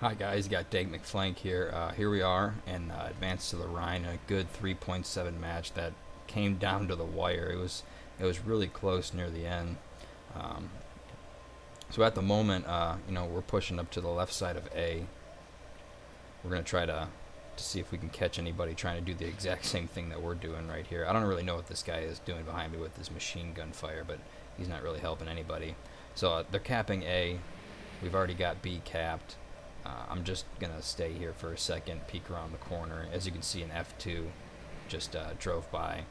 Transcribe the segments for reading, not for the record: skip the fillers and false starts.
Hi guys, you got Dank McFlank here. Here we are in advance to the Rhine, a good 3.7 match that came down to the wire. It was really close near the end. Um, so at the moment, we're pushing up to the left side of A. We're gonna try to see if we can catch anybody trying to do the exact same thing that we're doing right here. I don't really know what this guy is doing behind me with his machine gun fire, but he's not really helping anybody. So they're capping A. We've already got B capped. I'm just going to stay here for a second, peek around the corner. As you can see, an F2 just drove by.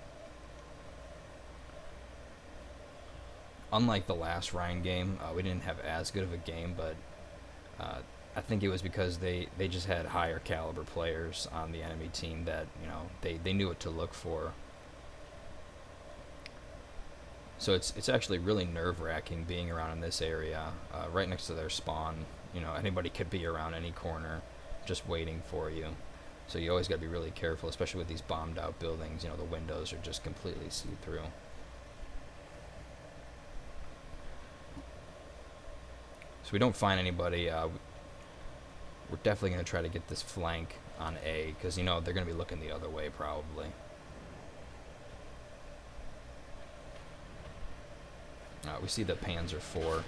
Unlike the last Rhine game, we didn't have as good of a game, but I think it was because they just had higher caliber players on the enemy team that, they knew what to look for. So it's actually really nerve-wracking being around in this area, right next to their spawn. Anybody could be around any corner just waiting for you. So you always got to be really careful, especially with these bombed out buildings. The windows are just completely see-through. So we don't find anybody. We're definitely going to try to get this flank on A, because, they're going to be looking the other way probably. We see the Panzer IV.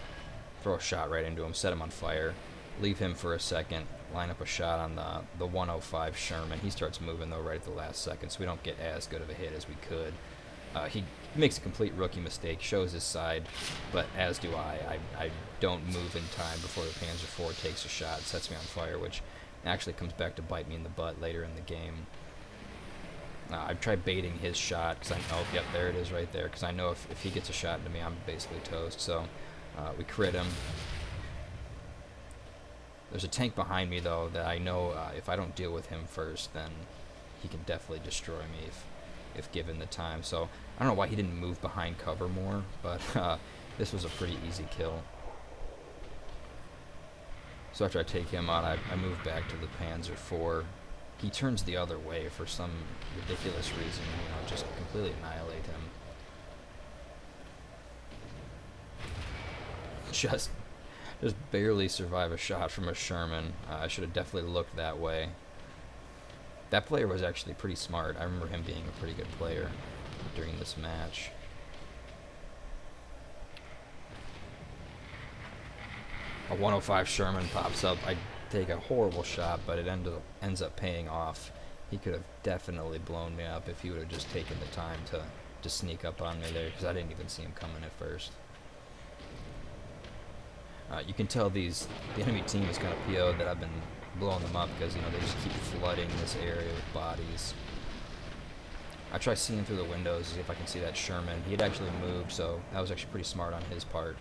Throw a shot right into him, set him on fire, leave him for a second, line up a shot on the 105 Sherman. He starts moving, though, right at the last second, so we don't get as good of a hit as we could. He makes a complete rookie mistake, shows his side, but as do I. I don't move in time before the Panzer IV takes a shot, sets me on fire, which actually comes back to bite me in the butt later in the game. I've tried baiting his shot, because yep, there it is right there, because I know if he gets a shot into me, I'm basically toast, so we crit him. There's a tank behind me, though, that I know if I don't deal with him first, then he can definitely destroy me if given the time. So I don't know why he didn't move behind cover more, but this was a pretty easy kill. So after I take him out, I move back to the Panzer IV. He turns the other way for some ridiculous reason, just completely annihilate him. Just barely survive a shot from a Sherman. I should have definitely looked that way. That player was actually pretty smart. I remember him being a pretty good player during this match. A 105 Sherman pops up. I take a horrible shot, but it ends up paying off. He could have definitely blown me up if he would have just taken the time to sneak up on me there, because I didn't even see him coming at first. You can tell the enemy team is kind of PO'd that I've been blowing them up, because they just keep flooding this area with bodies. I try seeing through the windows to see if I can see that Sherman. He had actually moved, so that was actually pretty smart on his part.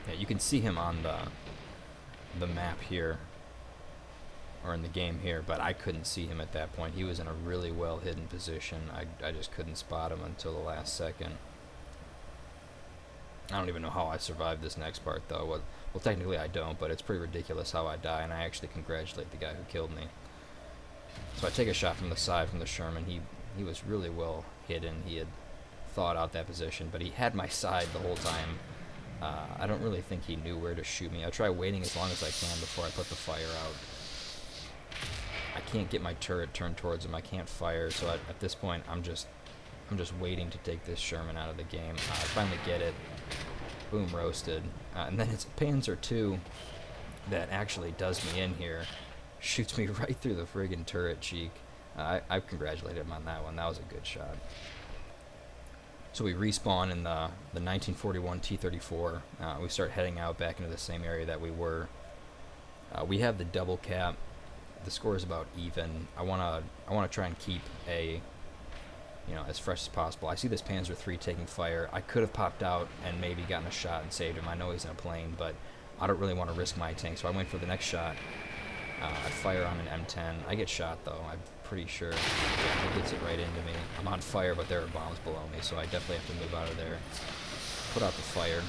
Yeah, you can see him on the map here, or in the game here, but I couldn't see him at that point. He was in a really well hidden position. I just couldn't spot him until the last second. I don't even know how I survived this next part, though. Well, technically I don't, but it's pretty ridiculous how I die, and I actually congratulate the guy who killed me. So I take a shot from the side from the Sherman. He was really well hidden. He had thought out that position, but he had my side the whole time. I don't really think he knew where to shoot me. I try waiting as long as I can before I put the fire out. I can't get my turret turned towards him. I can't fire, so at this point I'm just waiting to take this Sherman out of the game. I finally get it. Boom, roasted. And then it's Panzer II that actually does me in here. Shoots me right through the friggin' turret cheek. I congratulate him on that one. That was a good shot. So we respawn in the 1941 T-34. We start heading out back into the same area that we were. We have the double cap. The score is about even. I wanna try and keep A, as fresh as possible. I see this Panzer III taking fire. I could have popped out and maybe gotten a shot and saved him. I know he's in a plane, but I don't really want to risk my tank, so I went for the next shot. I fire on an M10. I get shot, though. I'm pretty sure. Yeah, he gets it right into me. I'm on fire, but there are bombs below me, so I definitely have to move out of there. Put out the fire.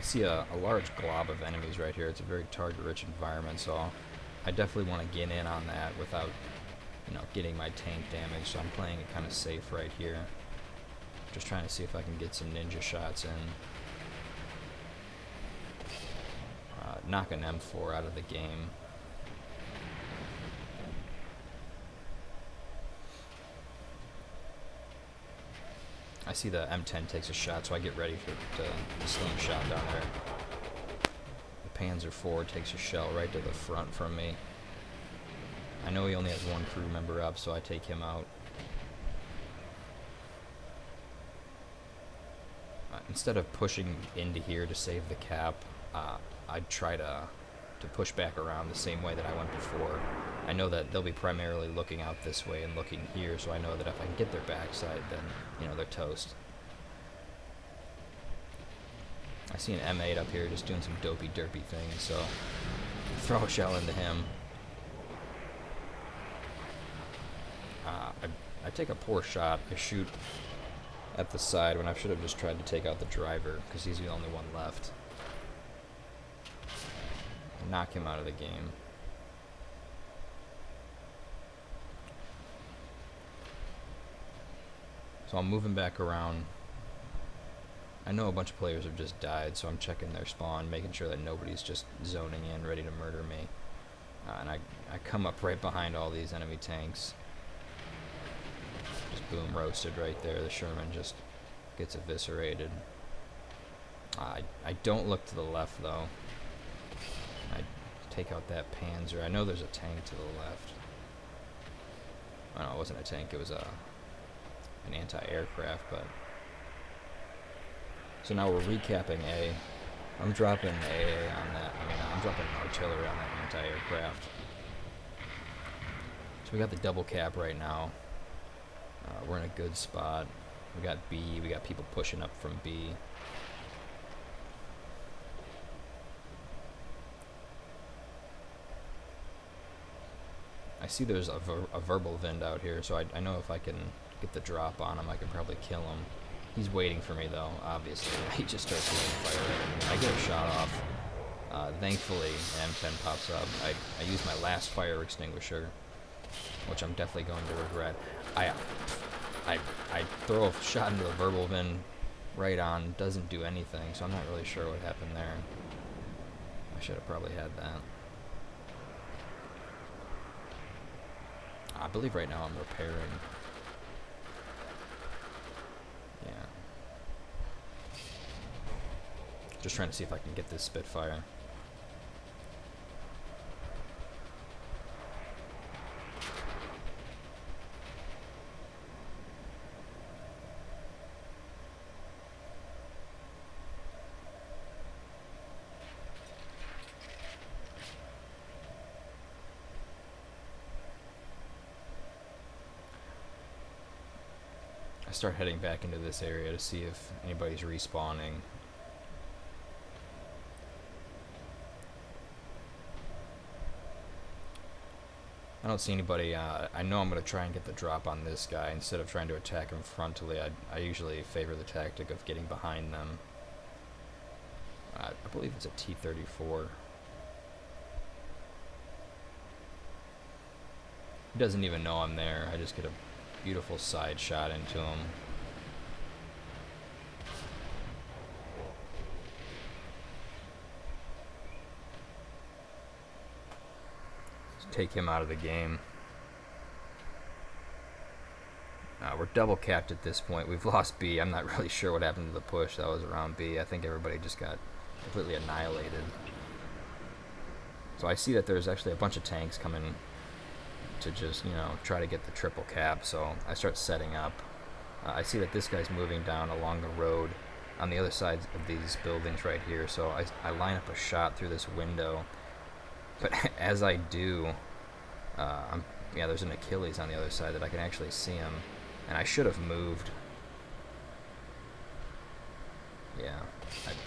see a large glob of enemies right here. It's a very target-rich environment, so I definitely want to get in on that without, you know, getting my tank damaged. So I'm playing it kind of safe right here. Just trying to see if I can get some ninja shots in. Knock an M4 out of the game. I see the M10 takes a shot, so I get ready to slingshot down there. The Panzer IV takes a shell right to the front from me. I know he only has one crew member up, so I take him out. Instead of pushing into here to save the cap, I'd try to push back around the same way that I went before. I know that they'll be primarily looking out this way and looking here, so I know that if I can get their backside, then, you know, they're toast. I see an M8 up here just doing some dopey derpy things, so throw a shell into him. I take a poor shot. I shoot at the side when I should have just tried to take out the driver, because he's the only one left. Knock him out of the game. So I'm moving back around. I know a bunch of players have just died, so I'm checking their spawn, making sure that nobody's just zoning in, ready to murder me. And I come up right behind all these enemy tanks. Just boom, roasted right there. The Sherman just gets eviscerated. I don't look to the left, though. I take out that Panzer. I know there's a tank to the left. Oh, no, it wasn't a tank. It was an anti-aircraft, but... So now we're recapping A. I'm dropping AA on that. I mean, I'm dropping artillery on that anti-aircraft. So we got the double cap right now. We're in a good spot. We got B. We got people pushing up from B. I see there's a verbal Vind out here, so I know if I can get the drop on him, I can probably kill him. He's waiting for me, though, obviously. He just starts shooting fire at me. I get a shot off. Thankfully, an M10 pops up. I use my last fire extinguisher, which I'm definitely going to regret. I throw a shot into a verbal Vind right on, doesn't do anything, so I'm not really sure what happened there. I should have probably had that. I believe right now I'm repairing. Yeah. Just trying to see if I can get this Spitfire. Start heading back into this area to see if anybody's respawning. I don't see anybody. I know I'm going to try and get the drop on this guy instead of trying to attack him frontally. I usually favor the tactic of getting behind them. I believe it's a T-34. He doesn't even know I'm there. I just get a beautiful side shot into him. Let's take him out of the game. We're double capped at this point. We've lost B. I'm not really sure what happened to the push that was around B. I think everybody just got completely annihilated. So I see that there's actually a bunch of tanks coming to just, you know, try to get the triple cap, so I start setting up. I see that this guy's moving down along the road on the other side of these buildings right here, so I line up a shot through this window, but as I do, yeah, there's an Achilles on the other side that I can actually see him, and I should have moved. Yeah,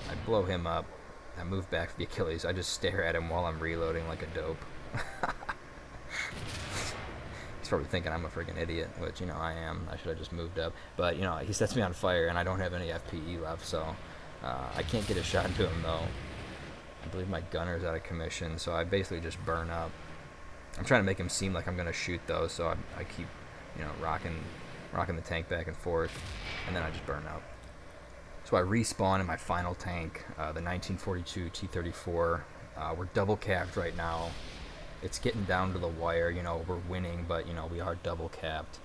I blow him up, I move back for the Achilles, I just stare at him while I'm reloading like a dope. He's probably thinking I'm a freaking idiot, which, you know, I am. I should have just moved up. But, you know, he sets me on fire, and I don't have any FPE left, so I can't get a shot into him though. I believe my gunner's out of commission, so I basically just burn up. I'm trying to make him seem like I'm gonna shoot though, so I keep, rocking the tank back and forth, and then I just burn up. So I respawn in my final tank, the 1942 T-34. We're double capped right now. It's getting down to the wire. We're winning, but we are double capped.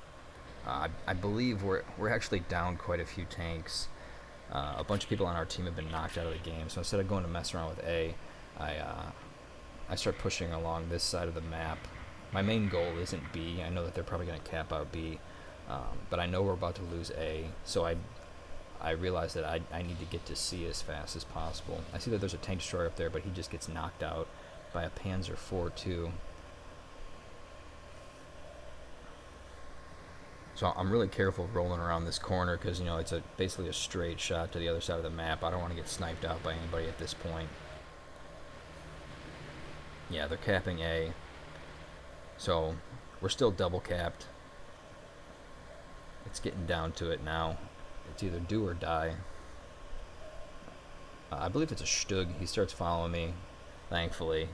I believe we're actually down quite a few tanks. A bunch of people on our team have been knocked out of the game, so instead of going to mess around with A, I start pushing along this side of the map. My main goal isn't B. I know that they're probably going to cap out B, but I know we're about to lose A, so I realize that I need to get to C as fast as possible. I see that there's a tank destroyer up there, but he just gets knocked out by a Panzer IV too. So I'm really careful rolling around this corner because it's basically a straight shot to the other side of the map. I don't want to get sniped out by anybody at this point. Yeah, they're capping A. So we're still double capped. It's getting down to it now. It's either do or die. I believe it's a Stug. He starts following me, thankfully.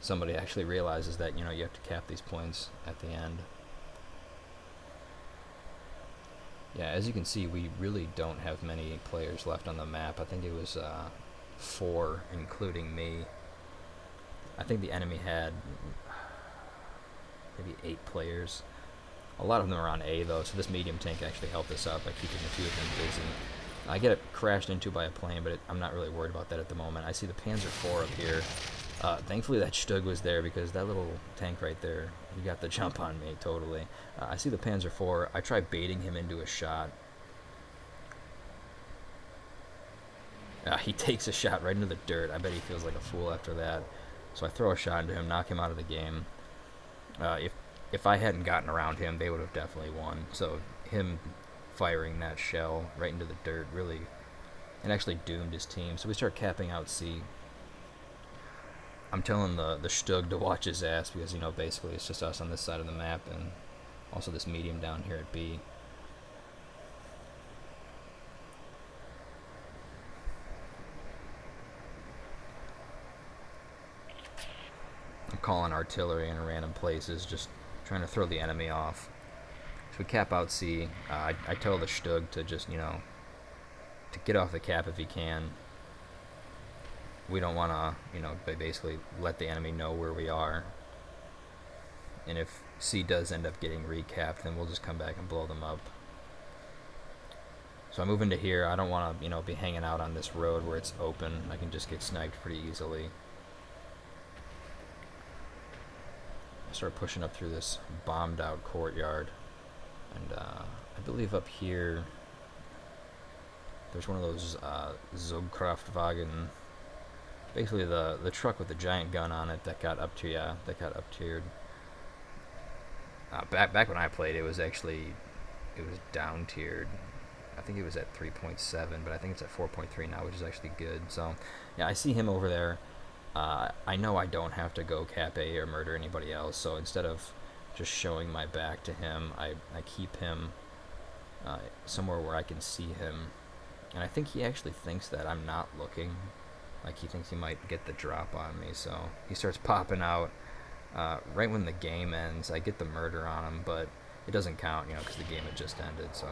Somebody actually realizes that, you have to cap these points at the end. Yeah, as you can see, we really don't have many players left on the map. I think it was 4, including me. I think the enemy had maybe 8 players. A lot of them are on A, though, so this medium tank actually helped us out by keeping a few of them busy. I get crashed into by a plane, but I'm not really worried about that at the moment. I see the Panzer IV up here. Thankfully, that Stug was there because that little tank right there, he got the jump on me, totally. I see the Panzer IV. I try baiting him into a shot. He takes a shot right into the dirt. I bet he feels like a fool after that. So I throw a shot into him, knock him out of the game. If I hadn't gotten around him, they would have definitely won. So him firing that shell right into the dirt really, it actually doomed his team. So we start capping out C. I'm telling the Stug to watch his ass because, basically it's just us on this side of the map and also this medium down here at B. I'm calling artillery in random places, just trying to throw the enemy off. So we cap out C. I tell the Stug to just, to get off the cap if he can. We don't want to, basically let the enemy know where we are. And if C does end up getting recapped, then we'll just come back and blow them up. So I move into here. I don't want to, be hanging out on this road where it's open. I can just get sniped pretty easily. I start pushing up through this bombed out courtyard. And I believe up here there's one of those Zugkraftwagen, basically the truck with the giant gun on it that got up to that got up tiered. Back when I played, it was down tiered. I think it was at 3.7, but I think it's at 4.3 now, which is actually good. So yeah, I see him over there. I know I don't have to go cap A or murder anybody else, so instead of just showing my back to him, I keep him somewhere where I can see him. And I think he actually thinks that I'm not looking. Like, he thinks he might get the drop on me, so he starts popping out. Right when the game ends, I get the murder on him, but it doesn't count, because the game had just ended. So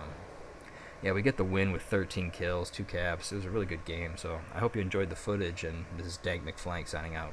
yeah, we get the win with 13 kills, 2 caps. It was a really good game, so I hope you enjoyed the footage, and this is Dank McFlank signing out.